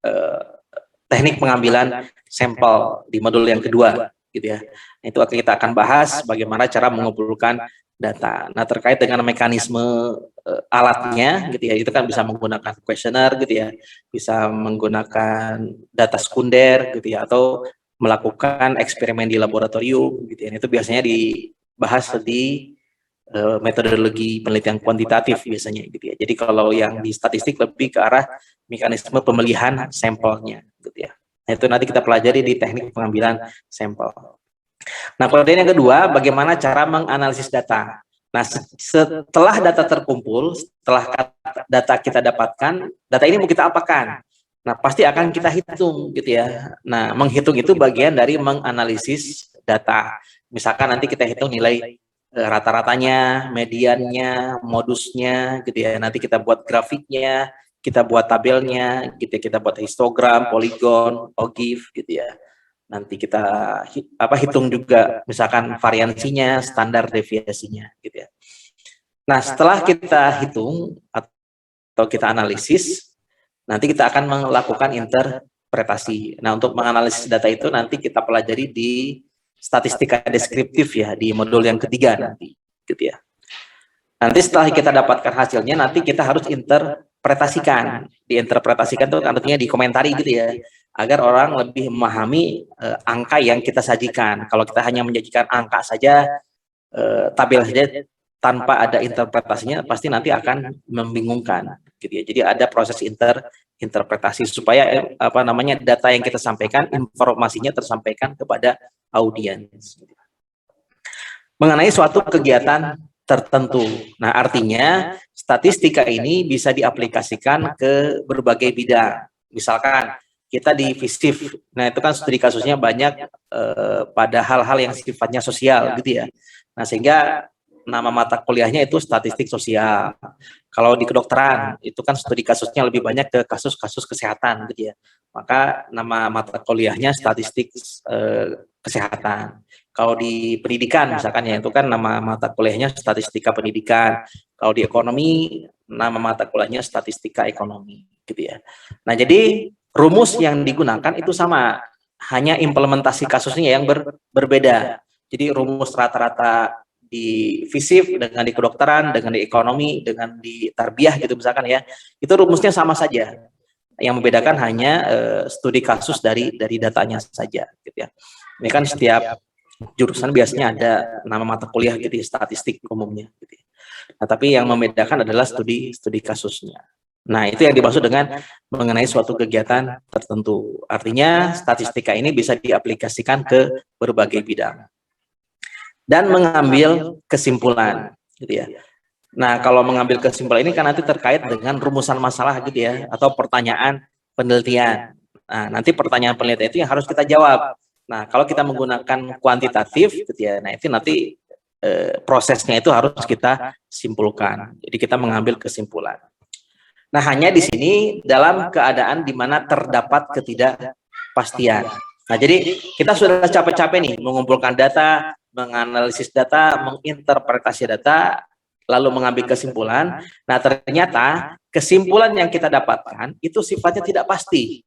eh, teknik pengambilan sampel di modul yang kedua, gitu ya. Itu kita akan bahas bagaimana cara mengumpulkan data. Nah, terkait dengan mekanisme alatnya, gitu ya, itu kan bisa menggunakan kuesioner, gitu ya, bisa menggunakan data sekunder, gitu ya, atau melakukan eksperimen di laboratorium, gitu ya. Itu biasanya dibahas di metodologi penelitian kuantitatif biasanya, gitu ya. Jadi kalau yang di statistik lebih ke arah mekanisme pemilihan sampelnya, gitu ya. Nah, itu nanti kita pelajari di teknik pengambilan sampel. Nah, kemudian yang kedua, bagaimana cara menganalisis data. Nah, setelah data terkumpul, setelah data kita dapatkan, data ini mau kita apakan? Nah, pasti akan kita hitung, gitu ya. Nah, menghitung itu bagian dari menganalisis data. Misalkan nanti kita hitung nilai rata-ratanya, mediannya, modusnya, gitu ya. Nanti kita buat grafiknya, kita buat tabelnya, gitu ya. Kita buat histogram, poligon, OGIF, gitu ya. Nanti kita hitung juga misalkan variansinya, standar deviasinya, gitu ya. Nah, setelah kita hitung atau kita analisis, nanti kita akan melakukan interpretasi. Nah, untuk menganalisis data itu nanti kita pelajari di statistika deskriptif ya, di modul yang ketiga nanti, gitu ya. Nanti setelah kita dapatkan hasilnya, nanti kita harus interpretasikan. Diinterpretasikan itu artinya dikomentari, gitu ya, agar orang lebih memahami angka yang kita sajikan. Kalau kita hanya menyajikan angka saja, tabel saja, tanpa ada interpretasinya, pasti nanti akan membingungkan, gitu ya. Jadi ada proses interpretasi supaya data yang kita sampaikan, informasinya tersampaikan kepada audiens. Mengenai suatu kegiatan tertentu. Nah, artinya statistika ini bisa diaplikasikan ke berbagai bidang. Misalkan kita di FISIF, nah itu kan studi kasusnya banyak pada hal-hal yang sifatnya sosial, gitu ya. Nah, sehingga nama mata kuliahnya itu statistik sosial. Kalau di kedokteran, itu kan studi kasusnya lebih banyak ke kasus-kasus kesehatan, gitu ya. Maka nama mata kuliahnya statistik kesehatan. Kalau di pendidikan misalkan ya, itu kan nama mata kuliahnya statistika pendidikan. Kalau di ekonomi, nama mata kuliahnya statistika ekonomi, gitu ya. Nah, jadi rumus yang digunakan itu sama, hanya implementasi kasusnya yang berbeda. Jadi rumus rata-rata di FISIF dengan di kedokteran, dengan di ekonomi, dengan di tarbiyah gitu misalkan ya, itu rumusnya sama saja. Yang membedakan hanya studi kasus dari datanya saja, gitu ya. Ini kan setiap jurusan biasanya ada nama mata kuliah gitu ya, statistik umumnya, gitu ya. Nah, tapi yang membedakan adalah studi kasusnya. Nah, itu yang dimaksud dengan mengenai suatu kegiatan tertentu. Artinya statistika ini bisa diaplikasikan ke berbagai bidang dan mengambil kesimpulan, gitu ya. Nah, kalau mengambil kesimpulan ini kan nanti terkait dengan rumusan masalah, gitu ya, atau pertanyaan penelitian. Nah, nanti pertanyaan penelitian itu yang harus kita jawab. Nah, kalau kita menggunakan kuantitatif, gitu ya, nah itu nanti prosesnya itu harus kita simpulkan. Jadi kita mengambil kesimpulan. Nah, hanya di sini dalam keadaan di mana terdapat ketidakpastian. Nah, jadi kita sudah capek-capek nih mengumpulkan data, menganalisis data, menginterpretasi data, lalu mengambil kesimpulan. Nah, ternyata kesimpulan yang kita dapatkan itu sifatnya tidak pasti.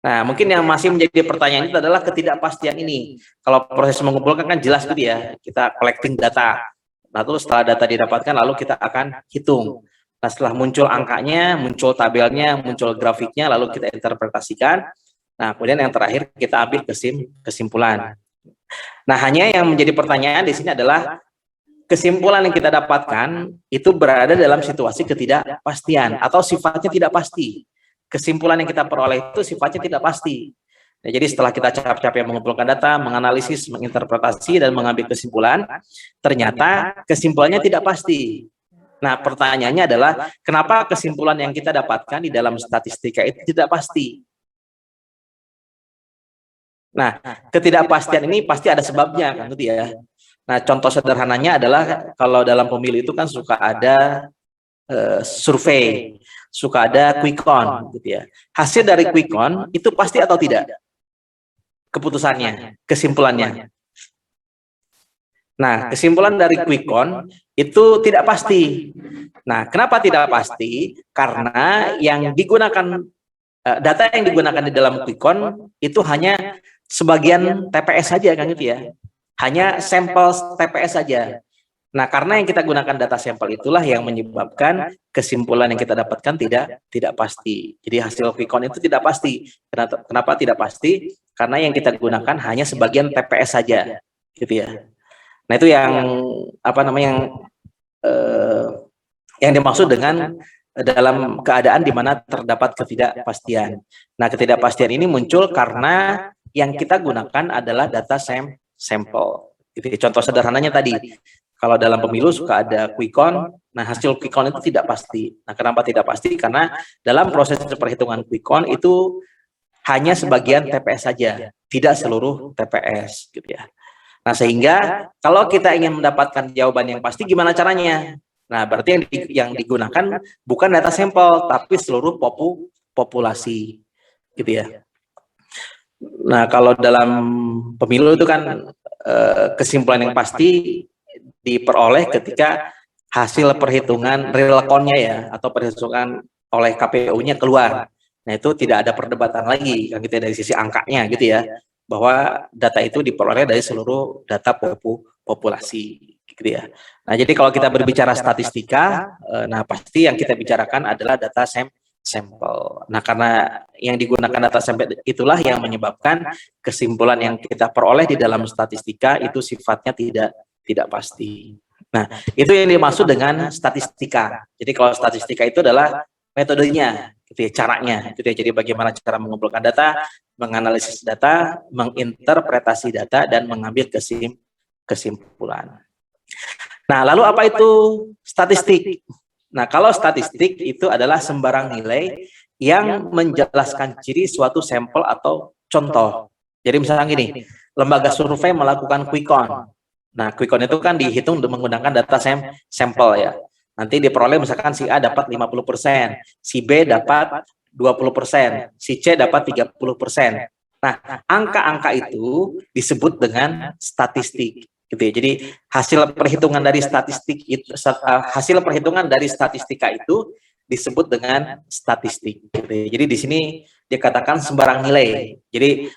Nah, mungkin yang masih menjadi pertanyaan itu adalah ketidakpastian ini. Kalau proses mengumpulkan kan jelas gitu ya, kita collecting data. Lalu setelah data didapatkan, lalu kita akan hitung. Nah, setelah muncul angkanya, muncul tabelnya, muncul grafiknya, lalu kita interpretasikan. Nah, kemudian yang terakhir kita ambil kesimpulan. Nah, hanya yang menjadi pertanyaan di sini adalah kesimpulan yang kita dapatkan itu berada dalam situasi ketidakpastian atau sifatnya tidak pasti. Kesimpulan yang kita peroleh itu sifatnya tidak pasti. Nah, jadi setelah kita capek-capek mengumpulkan data, menganalisis, menginterpretasi, dan mengambil kesimpulan, ternyata kesimpulannya tidak pasti. Nah, pertanyaannya adalah, kenapa kesimpulan yang kita dapatkan di dalam statistika itu tidak pasti? Nah, ketidakpastian ini pasti ada sebabnya, kan, gitu ya. Nah, contoh sederhananya adalah kalau dalam pemilu itu kan suka ada survei, suka ada quick count, gitu ya. Hasil dari quick count itu pasti atau tidak? Keputusannya, kesimpulannya. Nah, kesimpulan dari quick count itu tidak pasti. Nah, kenapa tidak pasti? Karena yang digunakan data yang digunakan di dalam quick count itu hanya sebagian TPS saja kan gitu ya. Hanya sampel TPS saja. Nah, karena yang kita gunakan data sampel itulah yang menyebabkan kesimpulan yang kita dapatkan tidak pasti. Jadi hasil quick count itu tidak pasti. Kenapa tidak pasti? Karena yang kita gunakan hanya sebagian TPS saja, gitu ya. Nah, itu yang apa namanya yang dimaksud dengan dalam keadaan di mana terdapat ketidakpastian. Nah, ketidakpastian ini muncul karena yang kita gunakan adalah data sampel. Contoh sederhananya tadi, kalau dalam pemilu suka ada quick count, nah hasil quick count itu tidak pasti. Nah, kenapa tidak pasti? Karena dalam proses perhitungan quick count itu hanya sebagian TPS saja, tidak seluruh TPS, gitu ya. Nah, sehingga kalau kita ingin mendapatkan jawaban yang pasti, gimana caranya? Nah, berarti yang digunakan bukan data sampel, tapi seluruh populasi, gitu ya. Nah, kalau dalam pemilu itu kan kesimpulan yang pasti diperoleh ketika hasil perhitungan real count-nya ya, atau perhitungan oleh KPU-nya keluar. Nah, itu tidak ada perdebatan lagi kan gitu ya, dari sisi angkanya gitu ya, bahwa data itu diperoleh dari seluruh data populasi gitu ya. Nah, jadi kalau kita berbicara statistika, nah pasti yang kita bicarakan adalah data sampel. Nah, karena yang digunakan data sampel itulah yang menyebabkan kesimpulan yang kita peroleh di dalam statistika itu sifatnya tidak pasti. Nah, itu yang dimaksud dengan statistika. Jadi kalau statistika itu adalah metodenya, gitu ya, caranya, gitu ya. Jadi bagaimana cara mengumpulkan data, menganalisis data, menginterpretasi data, dan mengambil kesimpulan. Nah, lalu apa itu statistik? Nah, kalau statistik itu adalah sembarang nilai yang menjelaskan ciri suatu sampel atau contoh. Jadi misalnya gini, lembaga survei melakukan quick count. Nah, quick count itu kan dihitung menggunakan data sampel ya. Nanti diperoleh misalkan si A dapat 50%, si B dapat 20%, si C dapat 30%. Nah, angka-angka itu disebut dengan statistik. Gitu ya. Jadi hasil perhitungan dari statistika itu disebut dengan statistik. Gitu ya. Jadi di sini dikatakan sembarang nilai. Jadi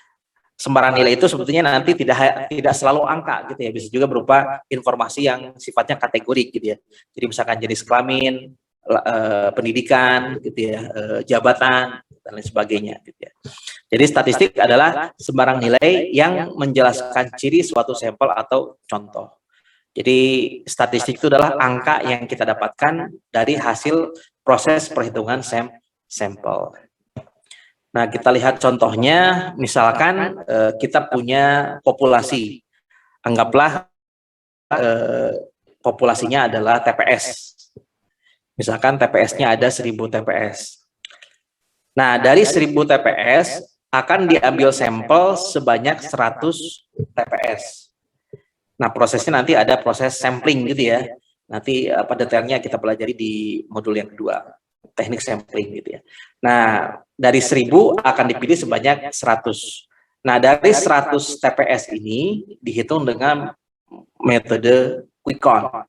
sembarang nilai itu sebetulnya nanti tidak selalu angka gitu ya, bisa juga berupa informasi yang sifatnya kategorik gitu ya. Jadi misalkan jenis kelamin, pendidikan gitu ya, jabatan dan lain sebagainya gitu ya. Jadi statistik adalah sembarang nilai yang menjelaskan ciri suatu sampel atau contoh. Jadi statistik itu adalah angka yang kita dapatkan dari hasil proses perhitungan sampel. Nah, kita lihat contohnya, misalkan kita punya populasi, anggaplah populasinya adalah TPS. Misalkan TPS-nya ada 1000 TPS. Nah, dari 1000 TPS akan diambil sampel sebanyak 100 TPS. Nah, prosesnya nanti ada proses sampling gitu ya. Nanti apa detailnya kita pelajari di modul yang kedua, teknik sampling gitu ya. Nah, dari 1000 akan dipilih sebanyak 100. Nah, dari 100 TPS ini dihitung dengan metode quick count.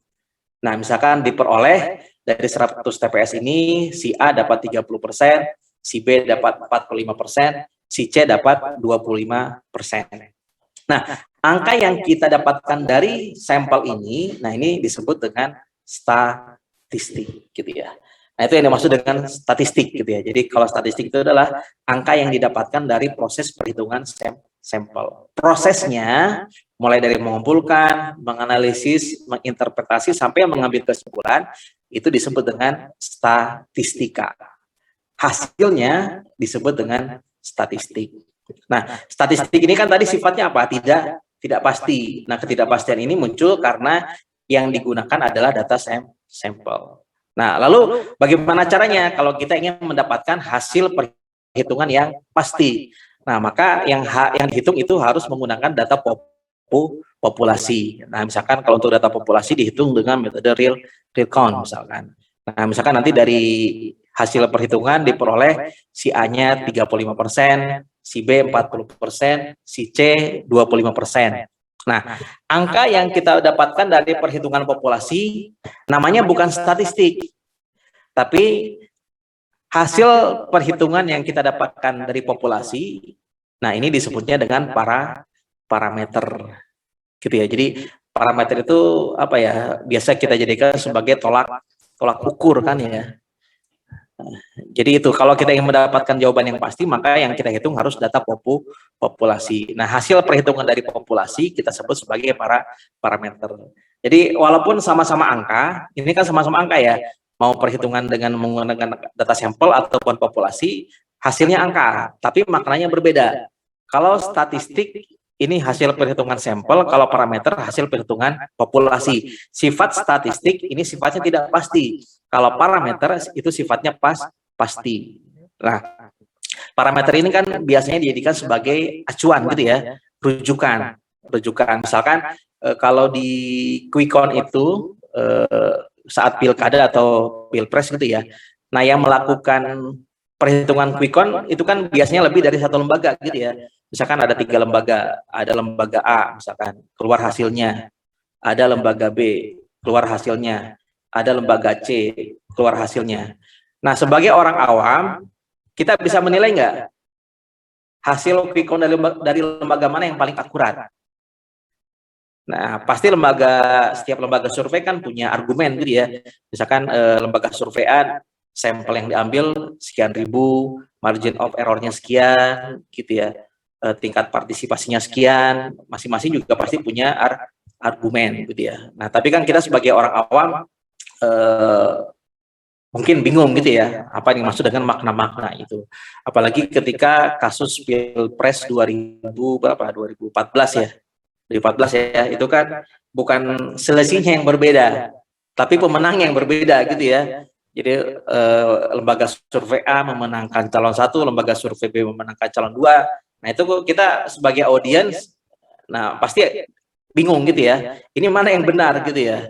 Nah, misalkan diperoleh dari 100 TPS ini, si A dapat 30%, si B dapat 45%, si C dapat 25%. Nah, angka yang kita dapatkan dari sampel ini, nah ini disebut dengan statistik gitu ya. Nah, itu yang dimaksud dengan statistik gitu ya. Jadi kalau statistik itu adalah angka yang didapatkan dari proses perhitungan sampel. Prosesnya mulai dari mengumpulkan, menganalisis, menginterpretasi sampai mengambil kesimpulan itu disebut dengan statistika. Hasilnya disebut dengan statistik. Nah, statistik ini kan tadi sifatnya apa? Tidak pasti. Nah, ketidakpastian ini muncul karena yang digunakan adalah data sampel. Nah, lalu bagaimana caranya kalau kita ingin mendapatkan hasil perhitungan yang pasti? Nah, maka yang dihitung itu harus menggunakan data populasi. Nah, misalkan kalau untuk data populasi dihitung dengan metode real count misalkan. Nah, misalkan nanti dari hasil perhitungan diperoleh si A-nya 35%, si B 40%, si C 25%. Nah, angka yang kita dapatkan dari perhitungan populasi namanya bukan statistik, tapi hasil perhitungan yang kita dapatkan dari populasi, nah ini disebutnya dengan parameter, gitu ya. Jadi parameter itu apa ya? Biasa kita jadikan sebagai tolak ukur kan ya. Jadi itu kalau kita ingin mendapatkan jawaban yang pasti, maka yang kita hitung harus data populasi. Nah, hasil perhitungan dari populasi kita sebut sebagai parameter. Jadi walaupun sama-sama angka, ini kan sama-sama angka ya, mau perhitungan dengan menggunakan data sampel ataupun populasi, hasilnya angka, tapi maknanya berbeda. Kalau statistik ini hasil perhitungan sampel, kalau parameter hasil perhitungan populasi. Sifat statistik ini sifatnya tidak pasti. Kalau parameter itu sifatnya pasti. Nah, parameter ini kan biasanya dijadikan sebagai acuan gitu ya, rujukan. Misalkan kalau di quick count itu saat pilkada atau pilpres gitu ya. Nah, yang melakukan perhitungan quick count itu kan biasanya lebih dari satu lembaga gitu ya. Misalkan ada 3 lembaga, ada lembaga A misalkan keluar hasilnya, ada lembaga B keluar hasilnya, ada lembaga C keluar hasilnya. Nah, sebagai orang awam, kita bisa menilai nggak hasil quick count dari lembaga mana yang paling akurat? Nah, pasti setiap lembaga survei kan punya argumen gitu ya. Misalkan lembaga surveian, sampel yang diambil sekian ribu, margin of error-nya sekian, gitu ya. Tingkat partisipasinya sekian, masing-masing juga pasti punya argumen gitu ya. Nah, tapi kan kita sebagai orang awam mungkin bingung gitu ya, apa yang dimaksud dengan makna-makna itu. Apalagi ketika kasus Pilpres 2014 ya. 2014 ya, itu kan bukan selisihnya yang berbeda, tapi pemenang yang berbeda gitu ya. Jadi lembaga survei A memenangkan calon satu, lembaga survei B memenangkan calon dua. Nah, itu kita sebagai audiens, nah pasti bingung gitu ya. Ini mana yang benar gitu ya.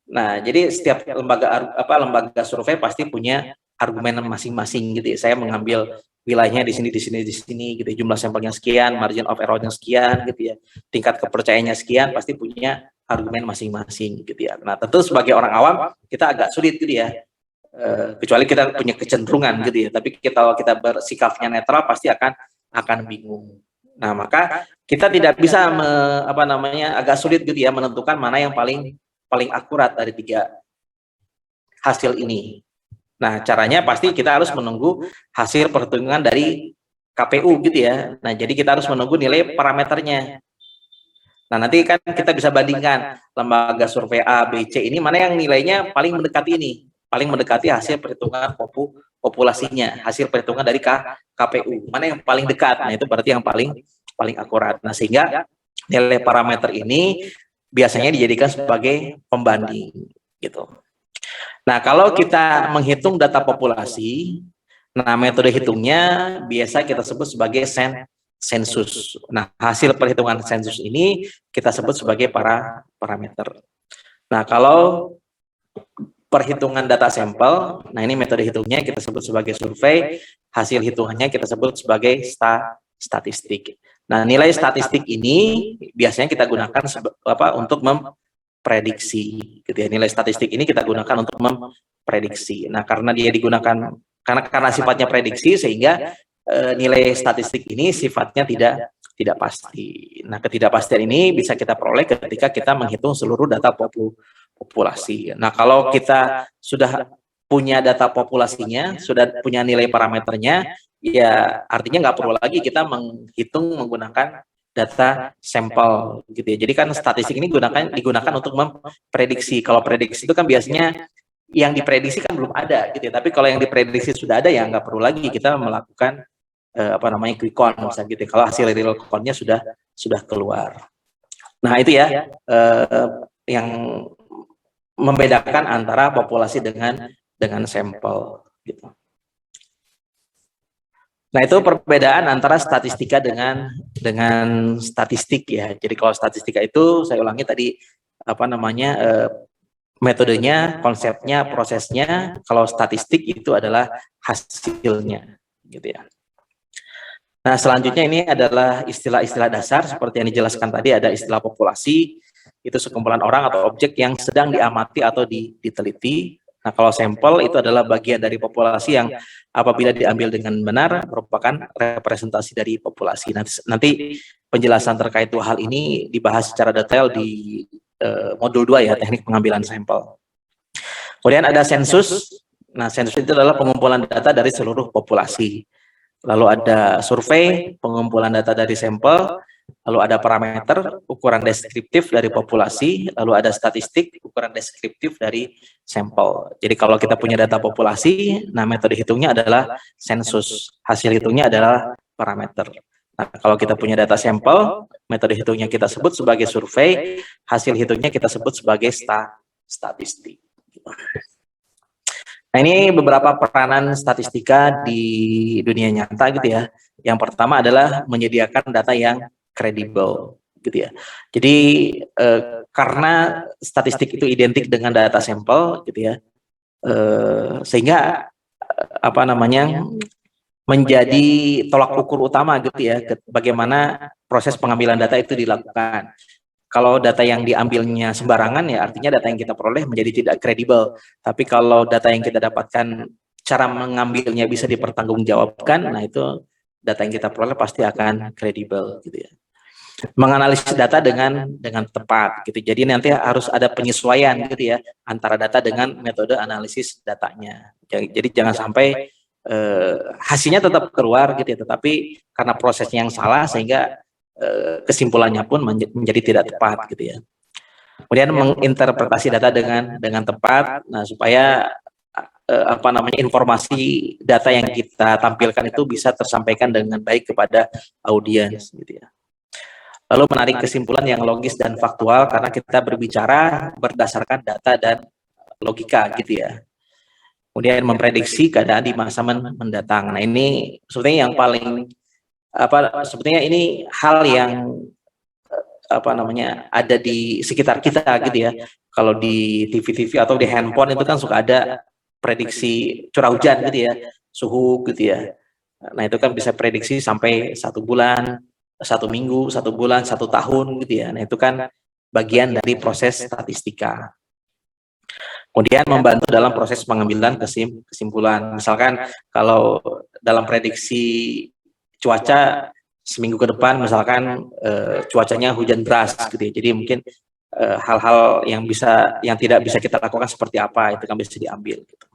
Nah, jadi setiap lembaga survei pasti punya argumen masing-masing gitu ya. Saya mengambil wilayahnya di sini gitu. Jumlah sampelnya sekian, margin of error-nya sekian gitu ya. Tingkat kepercayaannya sekian, pasti punya argumen masing-masing gitu ya. Nah, tentu sebagai orang awam kita agak sulit gitu ya. Kecuali kita punya kecenderungan gitu ya. Tapi kalau kita bersikapnya netral pasti akan bingung. Nah, maka kita tidak bisa agak sulit gitu ya menentukan mana yang paling akurat dari 3 hasil ini. Nah, caranya pasti kita harus menunggu hasil perhitungan dari KPU gitu ya. Nah, jadi kita harus menunggu nilai parameternya. Nah, nanti kan kita bisa bandingkan lembaga survei A, B, C ini mana yang nilainya paling mendekati ini, paling mendekati hasil perhitungan populasinya, hasil perhitungan dari KPU, mana yang paling dekat. Nah, itu berarti yang paling akurat. Nah, sehingga nilai parameter ini biasanya dijadikan sebagai pembanding gitu. Nah, kalau kita menghitung data populasi, nah metode hitungnya biasa kita sebut sebagai sensus. Nah, hasil perhitungan sensus ini kita sebut sebagai parameter. Nah, kalau perhitungan data sampel, nah ini metode hitungnya kita sebut sebagai survei, hasil hitungannya kita sebut sebagai statistik. Nah, nilai statistik ini biasanya kita gunakan untuk memprediksi gitu ya. Nilai statistik ini kita gunakan untuk memprediksi. Nah, karena dia digunakan karena sifatnya prediksi sehingga nilai statistik ini sifatnya tidak pasti. Nah, ketidakpastian ini bisa kita peroleh ketika kita menghitung seluruh data populasi. Nah, kalau kita sudah punya data populasinya, sudah punya nilai parameternya, ya artinya nggak perlu lagi kita menghitung menggunakan data sampel gitu ya. Jadi kan statistik ini digunakan untuk memprediksi. Kalau prediksi itu kan biasanya yang diprediksi kan belum ada gitu ya. Tapi kalau yang diprediksi sudah ada ya nggak perlu lagi kita melakukan quick count misalnya gitu. Kalau hasil real count-nya sudah keluar. Nah, itu ya yang membedakan antara populasi dengan sampel gitu. Nah, itu perbedaan antara statistika dengan statistik ya. Jadi kalau statistika itu saya ulangi tadi metodenya, konsepnya, prosesnya. Kalau statistik itu adalah hasilnya gitu ya. Nah, selanjutnya ini adalah istilah-istilah dasar seperti yang dijelaskan tadi. Ada istilah populasi, itu sekumpulan orang atau objek yang sedang diamati atau diteliti. Nah, kalau sampel itu adalah bagian dari populasi yang apabila diambil dengan benar merupakan representasi dari populasi. Nanti penjelasan terkait hal ini dibahas secara detail di modul 2 ya, teknik pengambilan sampel. Kemudian ada sensus. Nah, sensus itu adalah pengumpulan data dari seluruh populasi. Lalu ada survei, pengumpulan data dari sampel, lalu ada parameter, ukuran deskriptif dari populasi, lalu ada statistik, ukuran deskriptif dari sampel. Jadi kalau kita punya data populasi, nah metode hitungnya adalah sensus, hasil hitungnya adalah parameter. Nah, kalau kita punya data sampel, metode hitungnya kita sebut sebagai survei, hasil hitungnya kita sebut sebagai statistik. Nah, ini beberapa peranan statistika di dunia nyata gitu ya. Yang pertama adalah menyediakan data yang kredibel gitu ya. Jadi karena statistik itu identik dengan data sampel gitu ya, sehingga apa namanya menjadi tolak ukur utama gitu ya, bagaimana proses pengambilan data itu dilakukan. Kalau data yang diambilnya sembarangan ya artinya data yang kita peroleh menjadi tidak kredibel. Tapi kalau data yang kita dapatkan cara mengambilnya bisa dipertanggungjawabkan, nah itu data yang kita peroleh pasti akan kredibel gitu ya. Menganalisis data dengan tepat gitu. Jadi nanti harus ada penyesuaian gitu ya antara data dengan metode analisis datanya. Jadi jangan sampai hasilnya tetap keluar gitu ya, tetapi karena prosesnya yang salah sehingga kesimpulannya pun menjadi tidak tepat gitu ya. Kemudian menginterpretasi data dengan tepat, nah supaya apa namanya informasi data yang kita tampilkan itu bisa tersampaikan dengan baik kepada audiens gitu ya. Lalu menarik kesimpulan yang logis dan faktual karena kita berbicara berdasarkan data dan logika gitu ya. Kemudian memprediksi keadaan di masa mendatang. Nah ini sebetulnya yang paling sebetulnya ini hal yang apa namanya ada di sekitar kita gitu ya. Kalau di TV-TV atau di handphone itu kan suka ada prediksi curah hujan gitu ya, suhu gitu ya. Nah itu kan bisa prediksi sampai 1 bulan, 1 minggu, 1 bulan, 1 tahun gitu ya. Nah itu kan bagian dari proses statistika. Kemudian membantu dalam proses pengambilan kesimpulan. Misalkan kalau dalam prediksi cuaca seminggu ke depan misalkan cuacanya hujan deras gitu ya. Jadi mungkin hal-hal yang tidak bisa kita lakukan seperti apa itu kan bisa diambil gitu.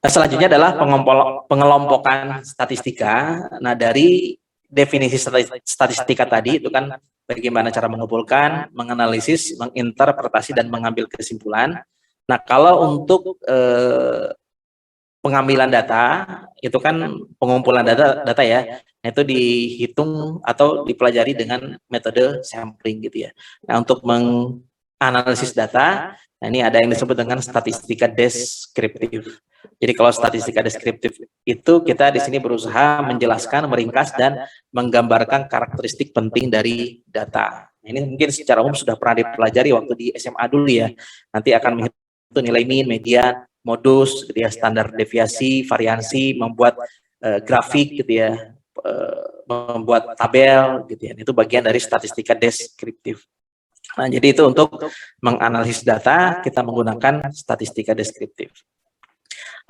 Nah, selanjutnya adalah pengelompokan statistika. Nah, dari definisi statistika tadi itu kan bagaimana cara mengumpulkan, menganalisis, menginterpretasi dan mengambil kesimpulan. Nah, kalau untuk pengambilan data itu kan pengumpulan data ya, nah itu dihitung atau dipelajari dengan metode sampling gitu ya. Nah untuk menganalisis data, nah ini ada yang disebut dengan statistika deskriptif. Jadi kalau statistika deskriptif itu kita di sini berusaha menjelaskan, meringkas dan menggambarkan karakteristik penting dari data. Nah, ini mungkin secara umum sudah pernah dipelajari waktu di SMA dulu ya. Nanti akan menghitung nilai min, median, modus gitu ya, standar deviasi, variansi, membuat grafik gitu ya, membuat tabel gitu ya. Itu bagian dari statistika deskriptif. Nah, jadi itu untuk menganalisis data kita menggunakan statistika deskriptif.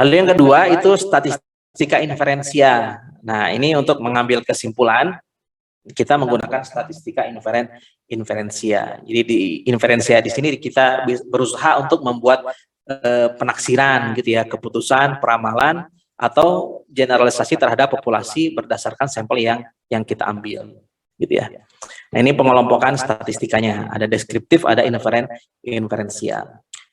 Lalu yang kedua itu statistika inferensia. Nah, ini untuk mengambil kesimpulan kita menggunakan statistika inferensia. Jadi di inferensia di sini kita berusaha untuk membuat penaksiran gitu ya, keputusan, peramalan atau generalisasi terhadap populasi berdasarkan sampel yang kita ambil gitu ya. Nah, ini pengelompokan statistikanya, ada deskriptif, ada inferensia.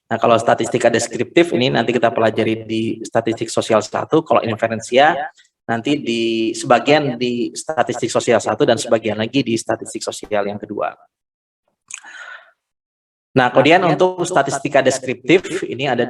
Nah, kalau statistika deskriptif ini nanti kita pelajari di statistik sosial 1, kalau inferensia nanti di sebagian di statistik sosial 1 dan sebagian lagi di statistik sosial yang kedua. Nah, kemudian untuk statistika deskriptif ini ada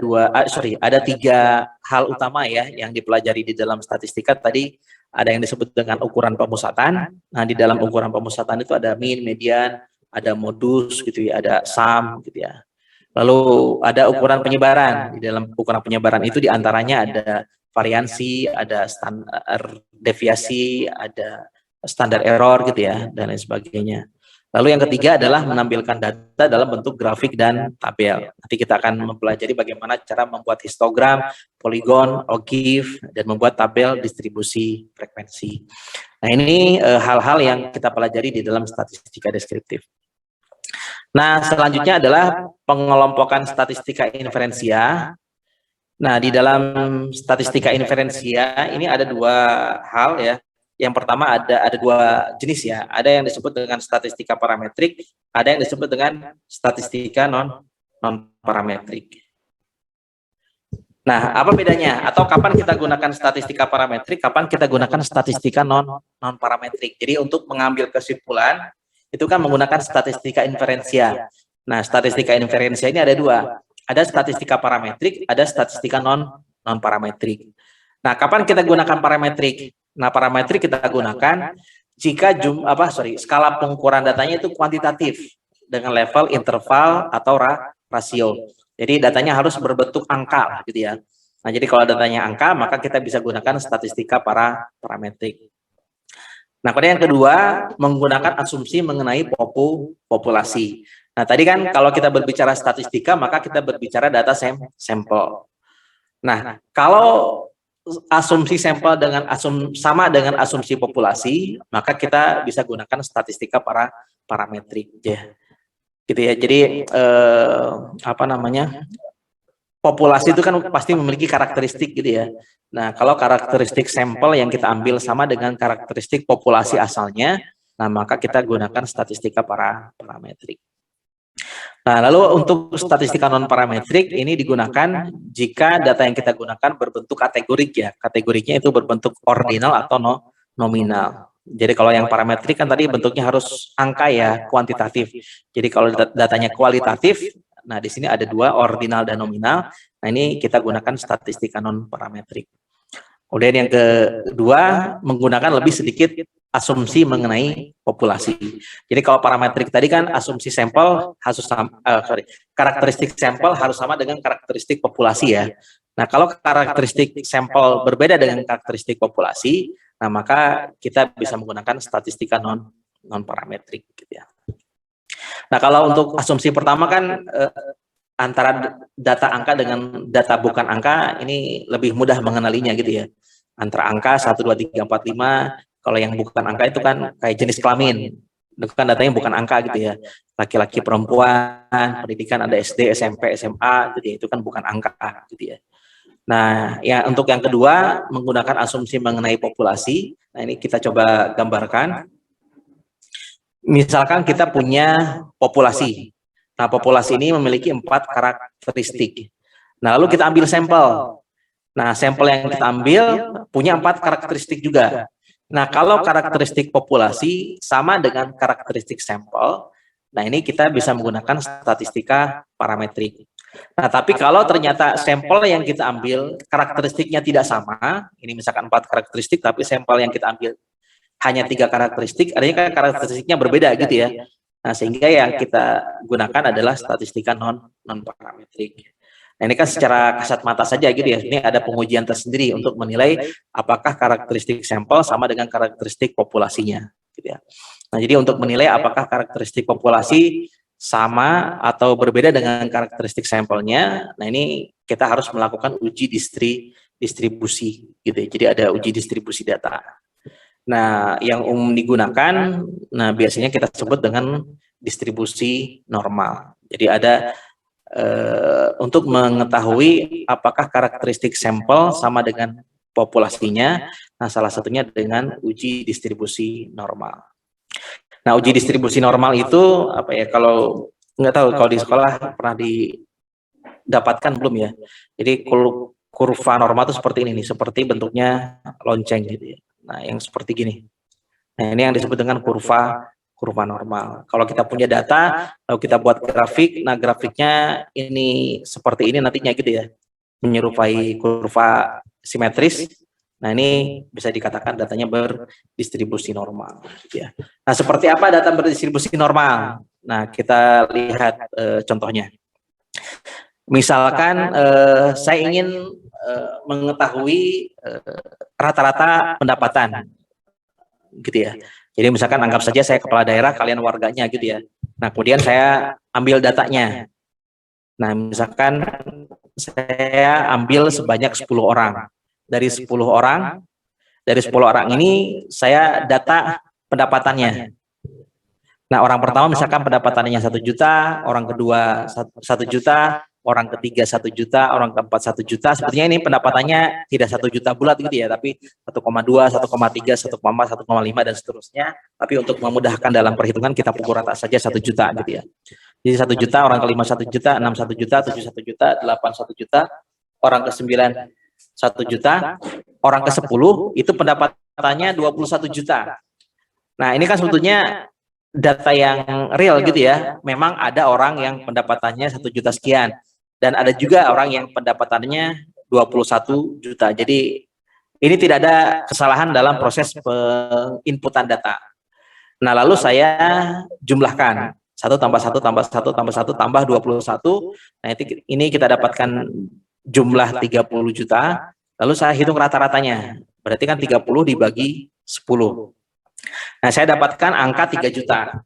ada 3 hal utama ya yang dipelajari di dalam statistika. Tadi ada yang disebut dengan ukuran pemusatan. Nah, di dalam ukuran pemusatan itu ada min, median, ada modus gitu ya, ada sum gitu ya. Lalu ada ukuran penyebaran. Di dalam ukuran penyebaran itu diantaranya ada variansi, ada standar deviasi, ada standar error gitu ya, dan lain sebagainya. Lalu yang ketiga adalah menampilkan data dalam bentuk grafik dan tabel. Nanti kita akan mempelajari bagaimana cara membuat histogram, poligon, OGIF, dan membuat tabel distribusi frekuensi. Nah, ini hal-hal yang kita pelajari di dalam statistika deskriptif. Nah, selanjutnya adalah pengelompokan statistika inferensia. Nah, di dalam statistika inferensia ini ada dua hal ya. Yang pertama ada dua jenis ya. Ada yang disebut dengan statistika parametrik, ada yang disebut dengan statistika non parametrik. Nah, apa bedanya? Atau kapan kita gunakan statistika parametrik, kapan kita gunakan statistika non parametrik? Jadi untuk mengambil kesimpulan itu kan menggunakan statistika inferensia. Nah, statistika inferensia ini ada dua. Ada statistika parametrik, ada statistika non parametrik. Nah, kapan kita gunakan parametrik? Nah, parametrik kita gunakan jika skala pengukuran datanya itu kuantitatif dengan level, interval atau rasio. Jadi datanya harus berbentuk angka gitu ya. Nah, jadi kalau datanya angka, maka kita bisa gunakan statistika parametrik. Nah, kemudian yang kedua, menggunakan asumsi mengenai populasi. Nah, tadi kan kalau kita berbicara statistika, maka kita berbicara data sampel. Nah, kalau asumsi sampel sama dengan asumsi populasi, maka kita bisa gunakan statistika parametrik ya. Gitu ya. Jadi populasi itu kan pasti memiliki karakteristik gitu ya. Nah, kalau karakteristik sampel yang kita ambil sama dengan karakteristik populasi asalnya, nah maka kita gunakan statistika parametrik. Nah, lalu untuk statistika non parametrik ini digunakan jika data yang kita gunakan berbentuk kategorik ya. Kategoriknya itu berbentuk ordinal atau nominal. Jadi kalau yang parametrik kan tadi bentuknya harus angka ya, kuantitatif. Jadi kalau datanya kualitatif, nah di sini ada dua, ordinal dan nominal. Nah, ini kita gunakan statistika non parametrik. Kemudian yang kedua, menggunakan lebih sedikit asumsi mengenai populasi. Jadi kalau parametrik tadi kan asumsi sampel harus karakteristik sampel harus sama dengan karakteristik populasi ya. Nah, kalau karakteristik sampel berbeda dengan karakteristik populasi, nah maka kita bisa menggunakan statistika non parametrik gitu ya. Nah, kalau untuk asumsi pertama kan antara data angka dengan data bukan angka ini lebih mudah mengenalinya gitu ya. Antara angka 1, 2, 3, 4, 5, kalau yang bukan angka itu kan kayak jenis kelamin. Itu kan datanya bukan angka gitu ya. Laki-laki, perempuan, pendidikan ada SD, SMP, SMA gitu ya. Itu kan bukan angka gitu ya. Nah, ya untuk yang kedua menggunakan asumsi mengenai populasi. Nah, ini kita coba gambarkan. Misalkan kita punya populasi. Nah, populasi ini memiliki 4 karakteristik. Nah, lalu kita ambil sampel. Nah, sampel yang kita ambil punya 4 karakteristik juga. Nah, kalau karakteristik populasi sama dengan karakteristik sampel, nah ini kita bisa menggunakan statistika parametrik. Nah, tapi kalau ternyata sampel yang kita ambil karakteristiknya tidak sama, ini misalkan 4 karakteristik, tapi sampel yang kita ambil hanya 3 karakteristik, artinya kan karakteristiknya berbeda gitu ya. Nah, sehingga yang kita gunakan adalah statistika non parametrik. Nah, ini kan secara kasat mata saja gitu ya. Ini ada pengujian tersendiri untuk menilai apakah karakteristik sampel sama dengan karakteristik populasinya gitu ya. Nah, jadi untuk menilai apakah karakteristik populasi sama atau berbeda dengan karakteristik sampelnya, nah ini kita harus melakukan uji distribusi gitu ya. Jadi ada uji distribusi data. Nah, yang umum digunakan, nah biasanya kita sebut dengan distribusi normal. Jadi ada untuk mengetahui apakah karakteristik sampel sama dengan populasinya, nah salah satunya dengan uji distribusi normal. Nah, uji distribusi normal itu apa ya, kalau nggak tahu kalau di sekolah pernah didapatkan belum ya. Jadi kurva normal itu seperti ini nih, seperti bentuknya lonceng gitu ya. Nah, yang seperti gini. Nah, ini yang disebut dengan kurva normal. Kalau kita punya data, lalu kita buat grafik, nah grafiknya ini seperti ini nantinya gitu ya, menyerupai kurva simetris. Nah, ini bisa dikatakan datanya berdistribusi normal gitu ya. Nah, seperti apa data berdistribusi normal? Nah, kita lihat contohnya. Misalkan saya ingin mengetahui rata-rata pendapatan. gitu ya. Jadi misalkan anggap saja saya kepala daerah, kalian warganya gitu ya. Nah, kemudian saya ambil datanya. Nah, misalkan saya ambil sebanyak 10 orang. Dari 10 orang, ini saya data pendapatannya. Nah, orang pertama misalkan pendapatannya 1 juta, orang kedua 1 juta, orang ketiga 1 juta, orang keempat 1 juta. Sebetulnya ini pendapatannya tidak 1 juta bulat gitu ya, tapi 1,2, 1,3, 1,4, 1,5 dan seterusnya. Tapi untuk memudahkan dalam perhitungan kita pukul rata saja 1 juta gitu ya. Jadi 1 juta, orang kelima 1 juta, 6 1 juta, 7 1 juta, 8 1 juta, orang ke-9 1 juta, orang ke-10 itu pendapatannya 21 juta. Nah, ini kan sebetulnya data yang real gitu ya. Memang ada orang yang pendapatannya 1 juta sekian dan ada juga orang yang pendapatannya 21 juta. Jadi ini tidak ada kesalahan dalam proses penginputan data. Nah, lalu saya jumlahkan 1 tambah 1 tambah 1 tambah 1 tambah 21. Nah, ini kita dapatkan jumlah 30 juta. Lalu saya hitung rata-ratanya. Berarti kan 30 dibagi 10. Nah, saya dapatkan angka 3 juta.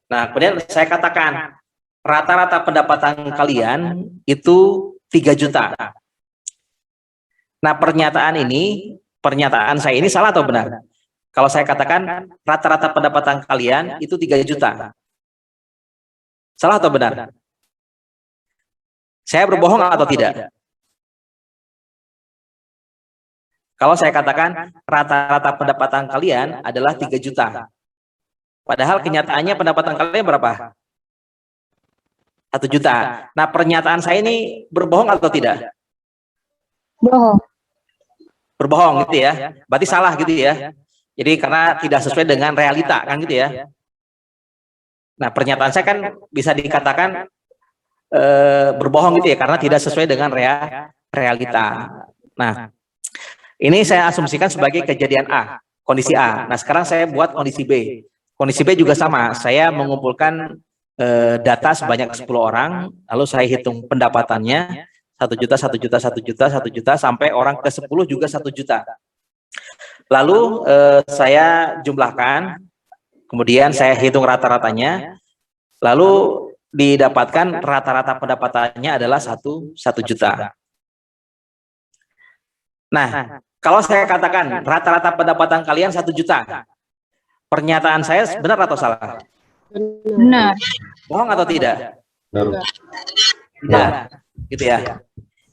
Nah, kemudian saya katakan rata-rata pendapatan kalian itu 3 juta. Nah, pernyataan saya ini salah atau benar? Kalau saya katakan rata-rata pendapatan kalian itu 3 juta. Salah atau benar? Saya berbohong atau tidak? Kalau saya katakan rata-rata pendapatan kalian adalah 3 juta. Padahal kenyataannya pendapatan kalian berapa? 1 juta. Nah, pernyataan saya ini berbohong atau tidak? Bohong. Berbohong gitu ya. Berarti salah gitu ya. Jadi karena tidak sesuai dengan realita kan gitu ya. Nah, pernyataan saya kan bisa dikatakan berbohong gitu ya karena tidak sesuai dengan realita. Nah, ini saya asumsikan sebagai kejadian A, kondisi A. Nah, sekarang saya buat kondisi B. Kondisi B juga sama. Saya mengumpulkan data sebanyak 10 orang, lalu saya hitung pendapatannya 1 juta, 1 juta, 1 juta, 1 juta, sampai orang ke-10 juga 1 juta. Lalu saya jumlahkan, kemudian saya hitung rata-ratanya, lalu didapatkan rata-rata pendapatannya adalah 1 juta. Nah, kalau saya katakan rata-rata pendapatan kalian 1 juta, pernyataan saya benar atau salah? Benar. Bohong atau tidak? Benar. Tidak, gitu ya.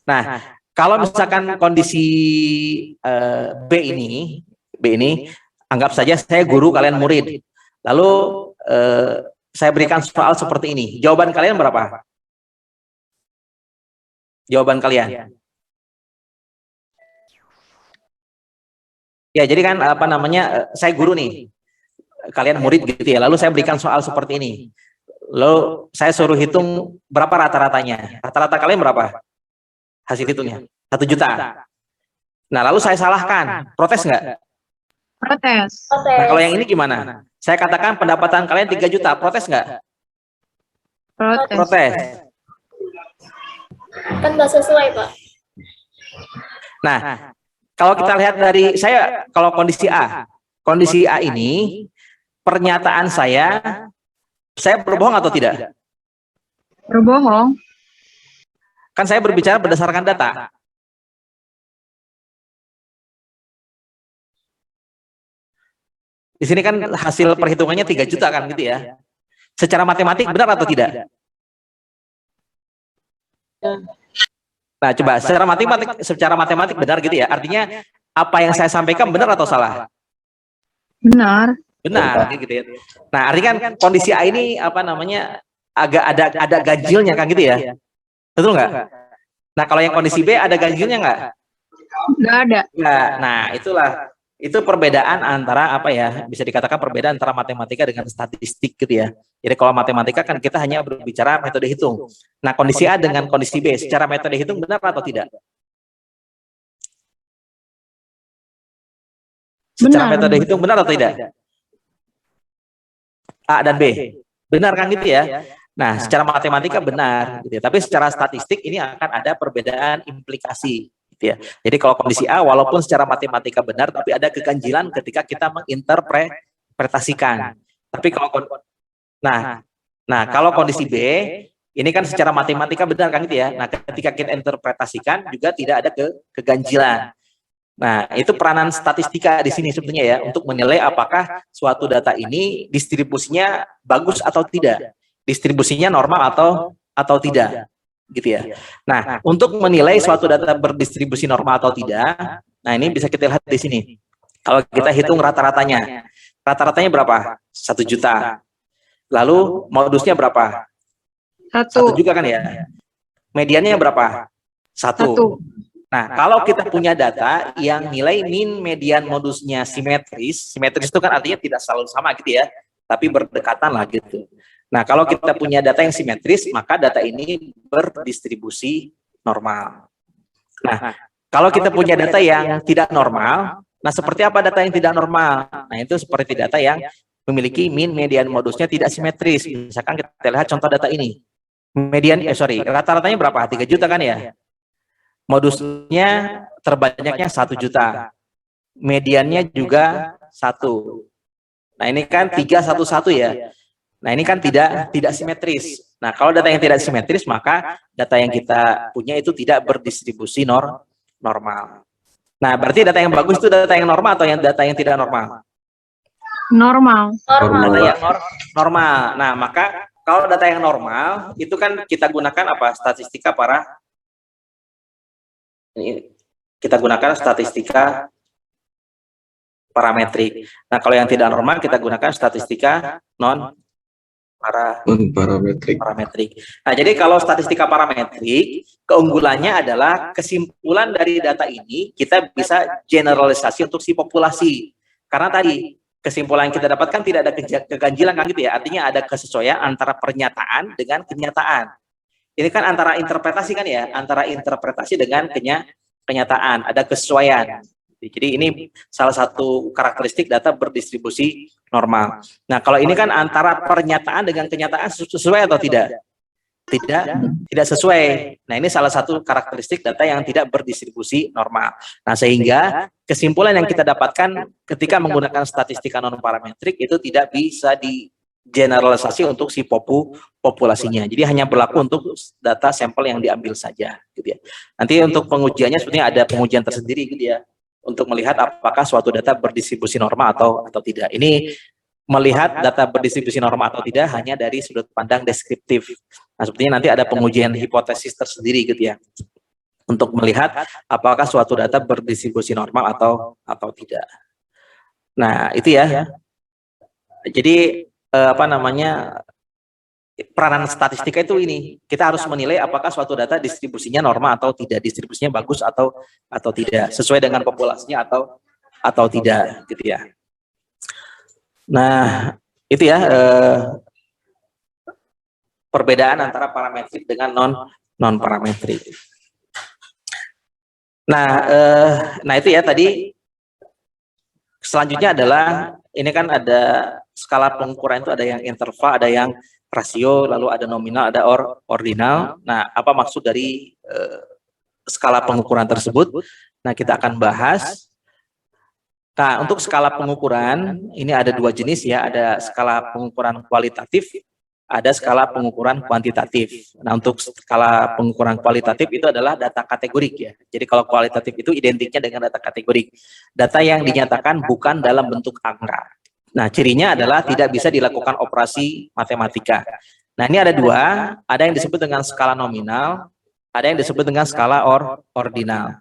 Nah, kalau misalkan kondisi B ini, anggap saja saya guru, kalian murid. Lalu saya berikan soal seperti ini. Jawaban kalian berapa? Jawaban kalian? Ya, jadi kan apa namanya, saya guru nih, kalian murid gitu ya, lalu saya berikan soal seperti ini. Lalu saya suruh hitung berapa rata-ratanya. Rata-rata kalian berapa? Hasil hitungnya 1 juta. Nah, lalu saya salahkan, protes nggak? Protes. Nah, kalau yang ini gimana? Saya katakan pendapatan kalian 3 juta, protes nggak? Protes. Protes. Kan nggak sesuai, Pak. Nah, kalau kita lihat dari saya, kalau kondisi A ini, pernyataan saya berbohong atau tidak? Berbohong. Kan saya berbicara berdasarkan data. Di sini kan hasil perhitungannya 3 juta kan gitu ya. Secara matematik benar atau tidak? Nah, coba secara matematik benar gitu ya. Artinya apa yang saya sampaikan benar atau salah? Benar. Benar gitu ya. Nah, artinya kan kondisi A ini apa namanya agak ada ganjilnya kan gitu ya. Betul nggak? Nah, kalau yang kondisi B ada ganjilnya nggak? Nggak ada. Nah, itu perbedaan antara apa ya, bisa dikatakan perbedaan antara matematika dengan statistik gitu ya. Jadi kalau matematika kan kita hanya berbicara metode hitung. Nah, kondisi A dengan kondisi B secara metode hitung benar atau tidak? Secara metode hitung benar atau tidak? A dan B. Benar kan gitu ya? Nah, secara matematika benar gitu ya. Tapi secara statistik ini akan ada perbedaan implikasi gitu ya. Jadi kalau kondisi A walaupun secara matematika benar tapi ada keganjilan ketika kita menginterpretasikan. Tapi kalau kalau kondisi B ini kan secara matematika benar kan gitu ya. Nah, ketika kita interpretasikan juga tidak ada keganjilan. Nah, itu peranan statistika di sini sebetulnya ya untuk menilai apakah suatu data ini distribusinya bagus atau tidak, distribusinya normal atau tidak, gitu ya. Nah, untuk menilai suatu data berdistribusi normal atau tidak, nah ini bisa kita lihat di sini. Kalau kita hitung rata-ratanya berapa? 1 juta. Lalu modusnya berapa? 1 juga kan ya. Mediannya berapa? 1. Nah, kalau kita punya data yang nilai min, median, modusnya simetris itu kan artinya tidak selalu sama gitu ya, tapi berdekatan lah gitu. Nah, kalau kita punya data yang simetris, maka data ini berdistribusi normal. Nah, kalau kita punya data yang tidak normal, nah seperti apa data yang tidak normal? Nah, itu seperti data yang memiliki min, median, modusnya tidak simetris. Misalkan kita lihat contoh data ini. Rata-ratanya berapa? 3 juta kan ya? Modusnya terbanyaknya 1 juta. Mediannya juga 1. Nah, ini kan 311 ya. Nah, ini kan tidak simetris. Nah, kalau data yang tidak simetris, maka data yang kita punya itu tidak berdistribusi normal. Nah, berarti data yang bagus itu data yang normal atau data yang tidak normal? Normal. Data yang normal. Nah, maka kalau data yang normal itu kan kita gunakan apa? Statistika parametrik. Nah, kalau yang tidak normal kita gunakan statistika parametrik. Nah, jadi kalau statistika parametrik, keunggulannya adalah kesimpulan dari data ini kita bisa generalisasi untuk si populasi. Karena tadi kesimpulan yang kita dapatkan tidak ada keganjilan kan gitu ya. Artinya ada kesesuaian antara pernyataan dengan kenyataan. Ini kan antara interpretasi kan ya, antara interpretasi dengan kenyataan, ada kesesuaian. Jadi ini salah satu karakteristik data berdistribusi normal. Nah, kalau ini kan antara pernyataan dengan kenyataan sesuai atau tidak? Tidak sesuai. Nah, ini salah satu karakteristik data yang tidak berdistribusi normal. Nah, sehingga kesimpulan yang kita dapatkan ketika menggunakan statistika non parametrik itu tidak bisa generalisasi untuk si populasinya. Jadi hanya berlaku untuk data sampel yang diambil saja gitu ya. Nanti untuk pengujiannya sebenarnya ada pengujian tersendiri gitu ya untuk melihat apakah suatu data berdistribusi normal atau tidak. Ini melihat data berdistribusi normal atau tidak hanya dari sudut pandang deskriptif. Nah, sepertinya nanti ada pengujian hipotesis tersendiri gitu ya untuk melihat apakah suatu data berdistribusi normal atau tidak. Nah, itu ya. Jadi peranan statistika itu ini, kita harus menilai apakah suatu data distribusinya normal atau tidak, distribusinya bagus atau tidak, sesuai dengan populasinya atau tidak gitu ya. Nah, itu ya perbedaan antara parametrik dengan non parametrik. Nah itu ya tadi. Selanjutnya adalah ini kan ada skala pengukuran itu ada yang interval, ada yang rasio, lalu ada nominal, ada ordinal. Nah, apa maksud dari skala pengukuran tersebut? Nah, kita akan bahas. Nah, untuk skala pengukuran ini ada 2 jenis ya, ada skala pengukuran kualitatif, ada skala pengukuran kuantitatif. Nah, untuk skala pengukuran kualitatif itu adalah data kategorik ya. Jadi kalau kualitatif itu identiknya dengan data kategorik. Data yang dinyatakan bukan dalam bentuk angka. Nah, cirinya adalah tidak bisa dilakukan operasi matematika. Nah, ini ada 2, ada yang disebut dengan skala nominal, ada yang disebut dengan skala ordinal.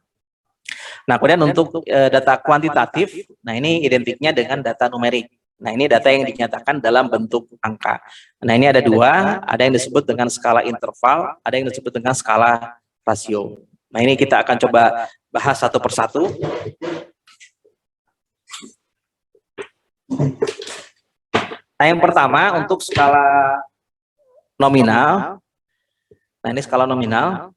Nah, kemudian untuk data kuantitatif, nah ini identiknya dengan data numerik. Nah, ini data yang dinyatakan dalam bentuk angka. Nah, ini ada 2, ada yang disebut dengan skala interval, ada yang disebut dengan skala rasio. Nah, ini kita akan coba bahas satu persatu. Nah, yang pertama untuk skala nominal. Nah, ini skala nominal.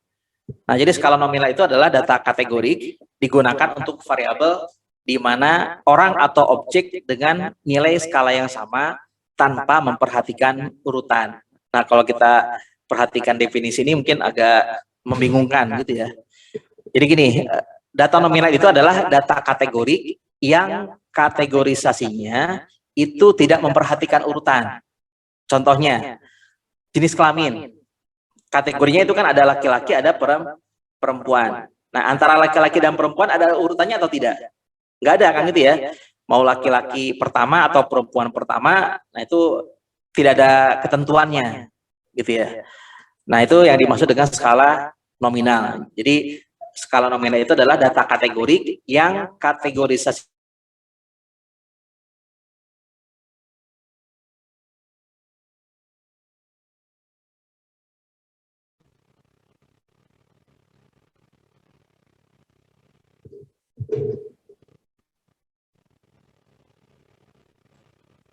Nah, jadi skala nominal itu adalah data kategorik digunakan untuk variabel di mana orang atau objek dengan nilai skala yang sama tanpa memperhatikan urutan. Nah, kalau kita perhatikan definisi ini mungkin agak membingungkan gitu ya. Jadi gini, data nominal itu adalah data kategori yang kategorisasinya itu tidak memperhatikan urutan. Contohnya, jenis kelamin. Kategorinya itu kan ada laki-laki, ada perempuan. Nah, antara laki-laki dan perempuan ada urutannya atau tidak? Nggak ada kan gitu ya. Mau laki-laki pertama atau perempuan pertama, nah itu tidak ada ketentuannya gitu ya. Nah, itu yang dimaksud dengan skala nominal. Jadi skala nominal itu adalah data kategori yang kategorisasi.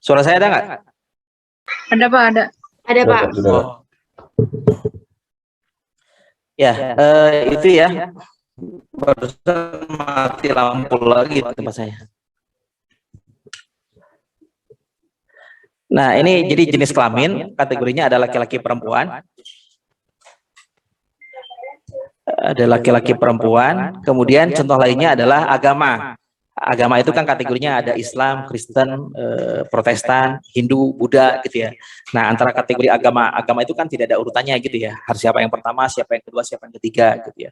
Suara saya ada nggak? Ada Pak, ada. Ada Pak. Oh. Ya, itu ya. Barusan mati lampu lagi tempat saya. Nah, ini jadi jenis kelamin, kategorinya ada laki-laki perempuan. Ada laki-laki perempuan, kemudian contoh lainnya adalah agama. Agama itu kan kategorinya ada Islam, Kristen, Protestan, Hindu, Buddha gitu ya. Nah, antara kategori agama itu kan tidak ada urutannya gitu ya. Harus siapa yang pertama, siapa yang kedua, siapa yang ketiga gitu ya.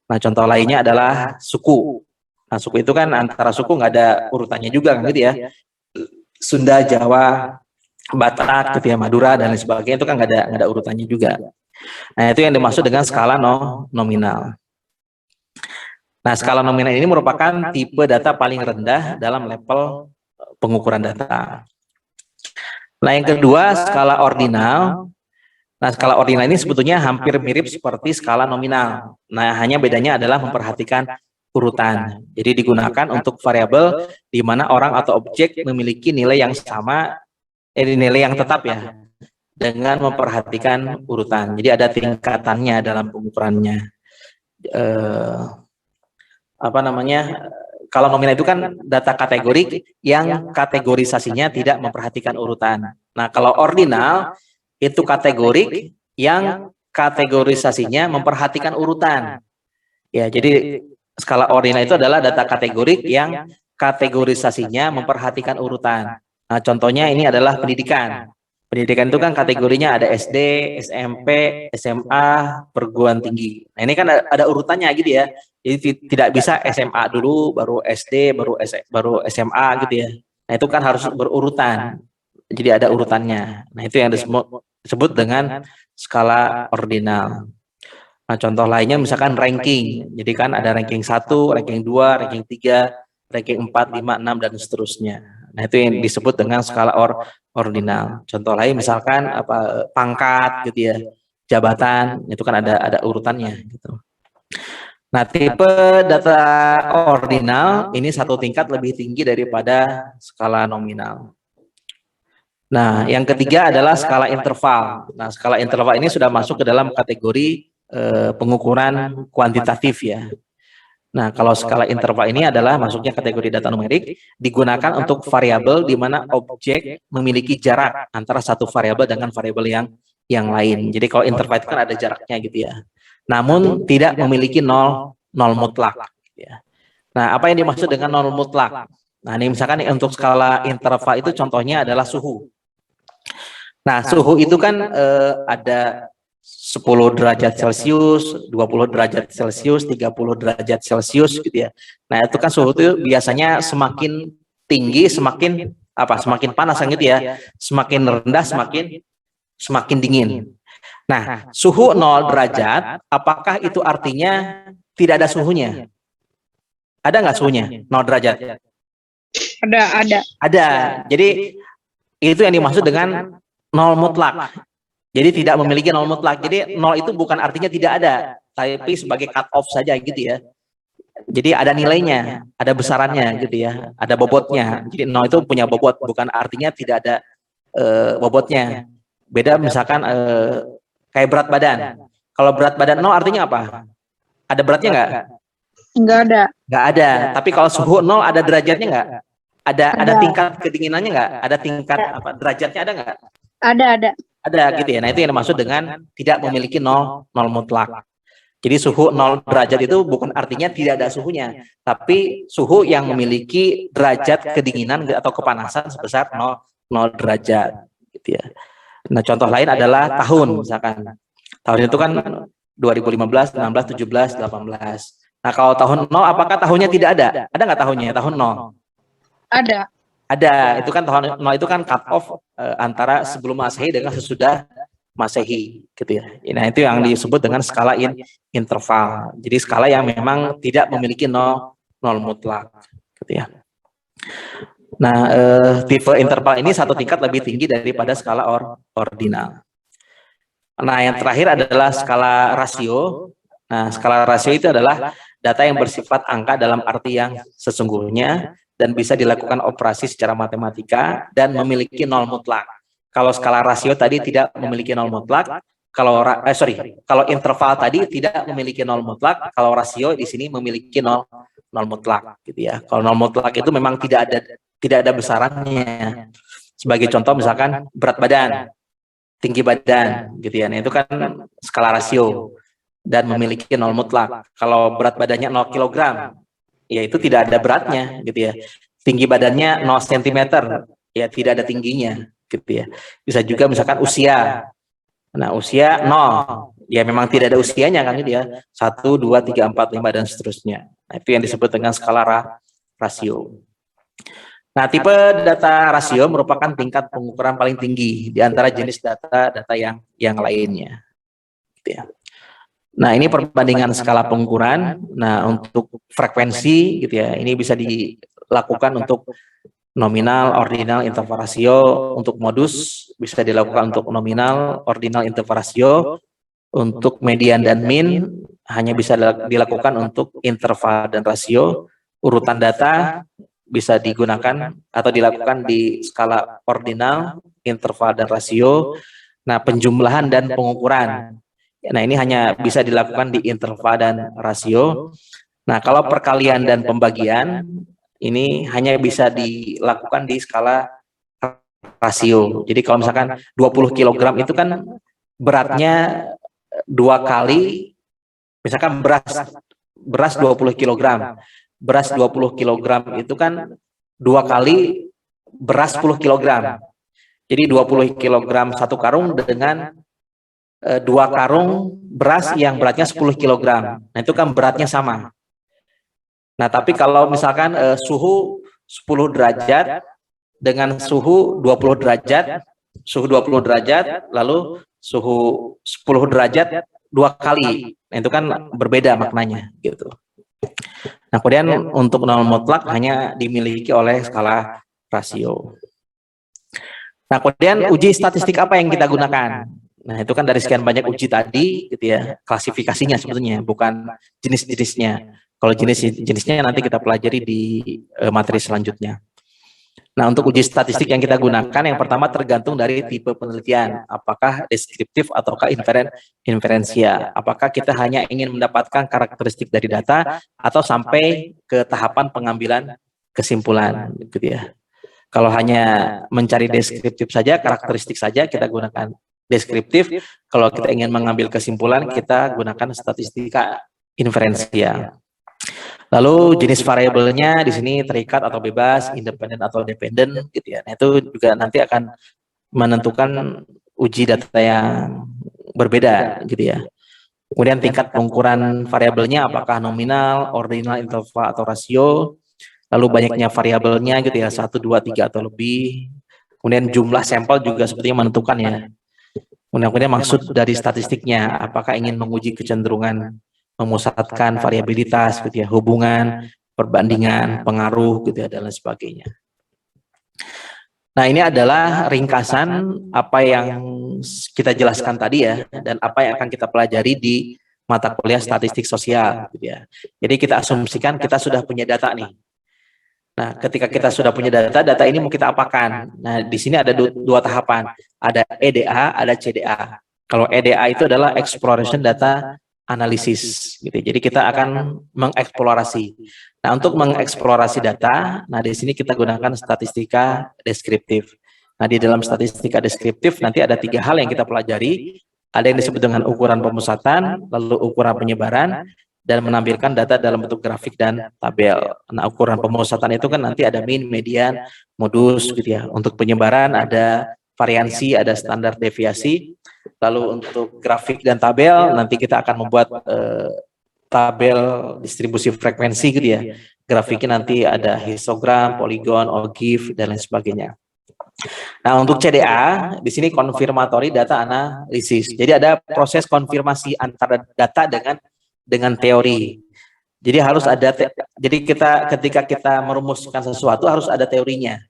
Nah, contoh lainnya adalah suku. Nah, suku itu kan antara suku nggak ada urutannya juga kan gitu ya. Sunda, Jawa, Batak gitu ya, Madura dan lain sebagainya itu kan nggak ada urutannya juga. Nah, itu yang dimaksud dengan skala nominal. Nah, skala nominal ini merupakan tipe data paling rendah dalam level pengukuran data. Nah, yang kedua, skala ordinal. Nah, skala ordinal ini sebetulnya hampir mirip seperti skala nominal. Nah, hanya bedanya adalah memperhatikan urutan. Jadi digunakan untuk variabel di mana orang atau objek memiliki nilai yang sama, nilai yang tetap ya, dengan memperhatikan urutan. Jadi ada tingkatannya dalam pengukurannya. Kalau nominal itu kan data kategori yang kategorisasinya tidak memperhatikan urutan. Nah, kalau ordinal itu kategori yang kategorisasinya memperhatikan urutan. Ya, jadi skala ordinal itu adalah data kategori yang kategorisasinya memperhatikan urutan. Nah, contohnya ini adalah pendidikan. Pendidikan itu kan kategorinya ada SD, SMP, SMA, perguruan tinggi. Nah, ini kan ada urutannya gitu ya. Jadi tidak bisa SMA dulu, baru SD, baru SMA gitu ya. Nah, itu kan harus berurutan. Jadi ada urutannya. Nah, itu yang disebut dengan skala ordinal. Nah, contoh lainnya misalkan ranking. Jadi kan ada ranking 1, ranking 2, ranking 3, ranking 4, 5, 6 dan seterusnya. Nah, itu yang disebut dengan skala ordinal. Contoh lain misalkan pangkat gitu ya, jabatan, itu kan ada urutannya gitu. Nah, tipe data ordinal ini satu tingkat lebih tinggi daripada skala nominal. Nah, yang ketiga adalah skala interval. Nah, skala interval ini sudah masuk ke dalam kategori pengukuran kuantitatif ya. Nah, kalau skala interval ini adalah masuknya kategori data numerik, digunakan untuk variabel di mana objek memiliki jarak antara satu variabel dengan variabel yang lain. Jadi kalau interval itu kan ada jaraknya gitu ya. Namun tidak memiliki nol mutlak. Ya. Nah, apa yang dimaksud dengan nol mutlak? Nah, ini misalkan untuk skala interval itu contohnya adalah suhu. Nah, suhu itu kan ada 10 derajat Celcius, 20 derajat Celcius, 30 derajat Celcius gitu ya. Nah, itu kan suhu itu biasanya semakin tinggi, semakin panas kan gitu ya. Semakin rendah, semakin dingin. Nah, suhu 0 derajat, apakah itu artinya tidak ada suhunya? Ada nggak suhunya 0 derajat? Ada. Ada. Jadi itu yang dimaksud dengan 0 mutlak. Jadi tidak memiliki 0 mutlak. Jadi 0 itu bukan artinya tidak ada, tapi sebagai cut off saja gitu ya. Jadi ada nilainya, ada besarannya gitu ya, ada bobotnya. Jadi 0 itu punya bobot, bukan artinya tidak ada bobotnya. Beda misalkan kayak berat badan. Kalau berat badan 0 artinya apa? Ada beratnya nggak? Enggak ada. Nggak ada. Tapi kalau suhu 0 ada derajatnya nggak? Ada tingkat kedinginannya nggak? Ada tingkat derajatnya ada nggak? Ada. Ada gitu ya. Nah, itu yang dimaksud dengan tidak memiliki nol mutlak. Jadi suhu 0 derajat itu bukan artinya tidak ada suhunya, tapi suhu yang memiliki derajat kedinginan atau kepanasan sebesar 0 derajat gitu ya. Nah, contoh lain adalah tahun misalkan. Tahun itu kan 2015, 16, 17, 18. Nah, kalau tahun 0 apakah tahunnya tidak ada? Ada nggak tahunnya? Tahun 0? Ada. Ada. Itu kan tahun 0 itu kan cut off antara sebelum Masehi dengan sesudah Masehi gitu ya. Nah, itu yang disebut dengan skala interval. Jadi skala yang memang tidak memiliki nol mutlak gitu ya. Nah, tipe interval ini satu tingkat lebih tinggi daripada skala ordinal. Nah, yang terakhir adalah skala rasio. Nah, skala rasio itu adalah data yang bersifat angka dalam arti yang sesungguhnya dan bisa dilakukan operasi secara matematika dan memiliki nol mutlak. Kalau skala rasio tadi tidak memiliki nol mutlak, kalau interval tadi tidak memiliki nol mutlak, kalau rasio di sini memiliki nol mutlak gitu ya. Kalau nol mutlak itu memang tidak ada besarannya. Sebagai contoh misalkan berat badan, tinggi badan gitu ya. Nah, itu kan skala rasio dan memiliki nol mutlak. Kalau berat badannya 0 kg, ya itu tidak ada beratnya gitu ya. Tinggi badannya 0 cm, ya tidak ada tingginya gitu ya. Bisa juga misalkan usia. Nah, usia 0, ya memang tidak ada usianya kan gitu ya. 1, 2, 3, 4, 5 dan seterusnya. Nah, itu yang disebut dengan skala rasio. Nah, tipe data rasio merupakan tingkat pengukuran paling tinggi di antara jenis data yang lainnya. Gitu ya. Nah, ini perbandingan skala pengukuran. Nah, untuk frekuensi gitu ya, ini bisa dilakukan untuk nominal, ordinal, interval rasio. Untuk modus bisa dilakukan untuk nominal, ordinal, interval rasio. Untuk median dan min hanya bisa dilakukan untuk interval dan rasio. Urutan data bisa digunakan atau dilakukan di skala ordinal, interval dan rasio. Nah, penjumlahan dan pengukuran. Nah, ini hanya bisa dilakukan di interval dan rasio. Nah, kalau perkalian dan pembagian ini hanya bisa dilakukan di skala rasio. Jadi kalau misalkan 20 kg itu kan beratnya 2 kali, misalkan beras 20 kg. Beras 20 kg itu kan 2 kali beras 10 kg. Jadi 20 kg satu karung dengan 2 karung beras yang beratnya 10 kg. Nah, itu kan beratnya sama. Nah, tapi kalau misalkan suhu 10 derajat dengan suhu 20 derajat, suhu 20 derajat, lalu suhu 10 derajat 2 kali. Nah, itu kan berbeda maknanya gitu. Nah, kemudian untuk nol mutlak hanya dimiliki oleh skala rasio. Nah, kemudian uji statistik apa yang kita gunakan? Nah, itu kan dari sekian banyak uji tadi gitu ya, klasifikasinya sebetulnya, bukan jenis-jenisnya. Kalau jenisnya nanti kita pelajari di materi selanjutnya. Nah, untuk uji statistik yang kita gunakan, yang pertama tergantung dari tipe penelitian. Apakah deskriptif ataukah inferensia. Apakah kita hanya ingin mendapatkan karakteristik dari data atau sampai ke tahapan pengambilan kesimpulan gitu ya. Kalau hanya mencari deskriptif saja, karakteristik saja, kita gunakan deskriptif. Kalau kita ingin mengambil kesimpulan, kita gunakan statistika inferensia. Lalu jenis variabelnya di sini terikat atau bebas, independen atau dependen, gitu ya. Nah, itu juga nanti akan menentukan uji data yang berbeda, gitu ya. Kemudian tingkat pengukuran variabelnya apakah nominal, ordinal, interval atau rasio. Lalu banyaknya variabelnya gitu ya, 1, 2, 3 atau lebih. Kemudian jumlah sampel juga sepertinya menentukan ya. Kemudian maksud dari statistiknya, apakah ingin menguji kecenderungan memusatkan variabilitas gitu ya, hubungan, perbandingan, pengaruh gitu ya, dan lain sebagainya. Nah, ini adalah ringkasan apa yang kita jelaskan tadi ya, dan apa yang akan kita pelajari di mata kuliah statistik sosial gitu ya. Jadi kita asumsikan kita sudah punya data nih. Nah, ketika kita sudah punya data ini mau kita apakan? Nah, di sini ada dua tahapan. Ada EDA, ada CDA. Kalau EDA itu adalah Exploration Data Analysis. Gitu. Jadi kita akan mengeksplorasi. Nah, untuk mengeksplorasi data, nah di sini kita gunakan statistika deskriptif. Nah, di dalam statistika deskriptif nanti ada 3 hal yang kita pelajari. Ada yang disebut dengan ukuran pemusatan, lalu ukuran penyebaran, dan menampilkan data dalam bentuk grafik dan tabel. Nah, ukuran pemusatan itu kan nanti ada min, median, modus gitu ya. Untuk penyebaran ada variansi, ada standar deviasi. Lalu untuk grafik dan tabel nanti kita akan membuat tabel distribusi frekuensi gitu ya. Grafiknya nanti ada histogram, poligon, ogive, dan lain sebagainya. Nah, untuk CDA di sini konfirmatory data analisis. Jadi ada proses konfirmasi antara data dengan teori. Jadi harus ada jadi ketika kita merumuskan sesuatu harus ada teorinya.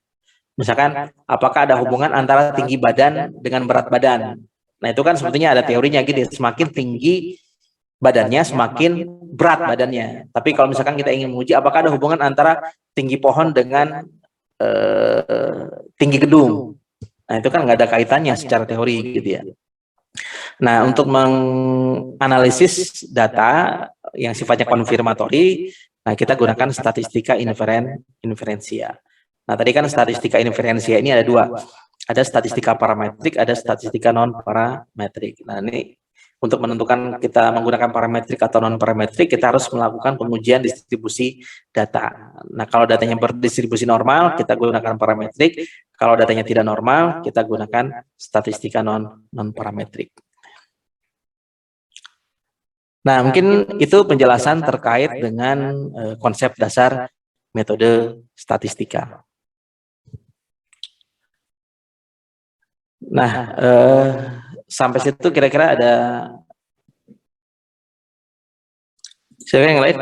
Misalkan apakah ada hubungan antara tinggi badan dengan berat badan. Nah, itu kan sebetulnya ada teorinya gitu. Semakin tinggi badannya semakin berat badannya. Tapi kalau misalkan kita ingin menguji apakah ada hubungan antara tinggi pohon dengan tinggi gedung. Nah, itu kan nggak ada kaitannya secara teori gitu ya. Nah, untuk menganalisis data yang sifatnya konfirmatori, nah kita gunakan statistika inferensia. Nah, tadi kan statistika inferensia ini ada dua. Ada statistika parametrik, ada statistika non parametrik. Nah, ini untuk menentukan kita menggunakan parametrik atau non parametrik, kita harus melakukan pengujian distribusi data. Nah, kalau datanya berdistribusi normal, kita gunakan parametrik. Kalau datanya tidak normal, kita gunakan statistika non parametrik. Nah, mungkin itu penjelasan terkait dengan konsep dasar metode statistika. Nah, sampai situ kira-kira ada siapa yang lain?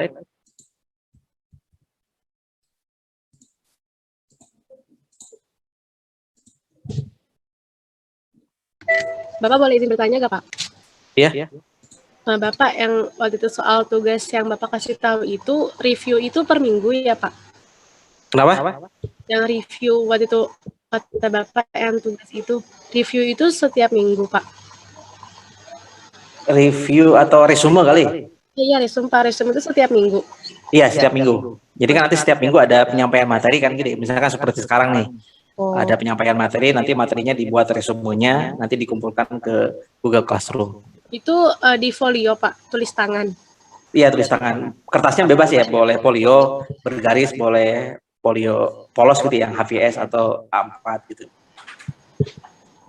Bapak boleh izin bertanya gak, Pak? Iya. Nah, Bapak yang waktu itu soal tugas yang Bapak kasih tahu itu, review itu per minggu ya, Pak? Kenapa? Yang review waktu itu, kata Bapak yang tugas itu, review itu setiap minggu, Pak? Review atau resume kali? Iya, resume, Pak. Resume itu setiap minggu? Iya, setiap minggu. Jadi kan nanti setiap minggu ada penyampaian materi kan gitu. Misalkan seperti sekarang nih. Ada penyampaian materi, nanti materinya dibuat resumenya, nanti dikumpulkan ke Google Classroom. Itu di folio, Pak, tulis tangan? Iya, tulis tangan. Kertasnya bebas ya, boleh folio, bergaris, boleh folio polos gitu yang HVS atau A4 gitu.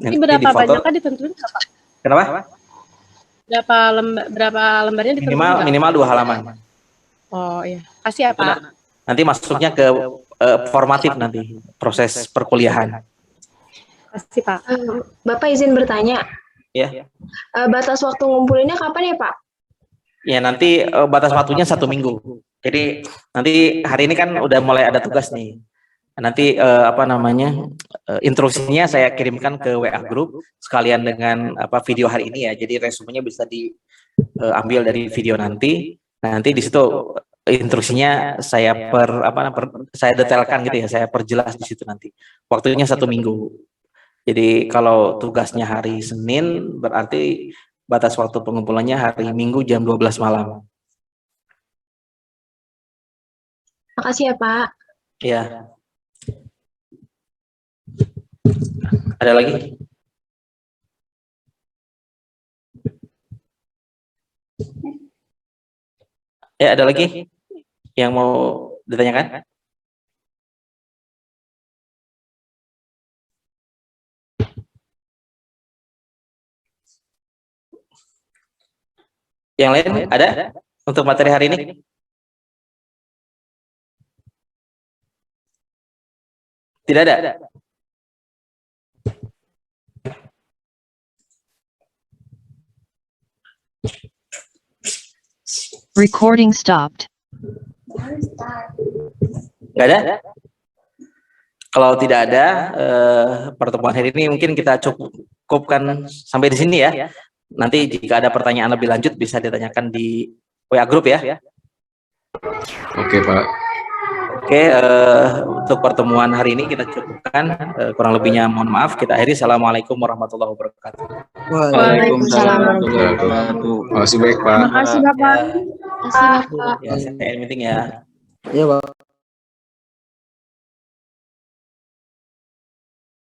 Ini berapa banyak kan ditentuin nggak, Pak? Kenapa? Berapa lembarnya ditentuin? Minimal 2 halaman. Oh iya, kasih ya, Pak. Nanti masuknya ke formatif nanti, proses perkuliahan. Kasih, Pak. Bapak izin bertanya. Ya. Batas waktu ngumpulinnya kapan ya, Pak? Ya, nanti batas waktunya 1 minggu. Jadi nanti hari ini kan udah mulai ada tugas nih. Nanti instruksinya saya kirimkan ke WA group sekalian dengan video hari ini ya. Jadi resumenya bisa diambil dari video nanti. Nah, nanti di situ instruksinya saya saya detailkan gitu ya, saya perjelas di situ nanti. Waktunya 1 minggu. Jadi kalau tugasnya hari Senin berarti batas waktu pengumpulannya hari Minggu jam 12 malam. Makasih ya, Pak. Iya. Ada lagi? Ya, ada lagi yang mau ditanyakan? Yang lain ada untuk materi hari ini? Tidak ada? Recording stopped. Nggak ada? Kalau tidak ada, pertemuan hari ini mungkin kita cukupkan sampai di sini ya. Nanti jika ada pertanyaan lebih lanjut bisa ditanyakan di WA Group ya. Oke, Pak. Oke, untuk pertemuan hari ini kita cukupkan. Kurang lebihnya mohon maaf. Kita akhiri. Assalamualaikum warahmatullahi wabarakatuh. Waalaikumsalam warahmatullahi wabarakatuh. Makasih baik, Pak. Terima kasih, Bapak. Terima kasih, Bapak. Ya, saya meeting ya. Iya, Pak.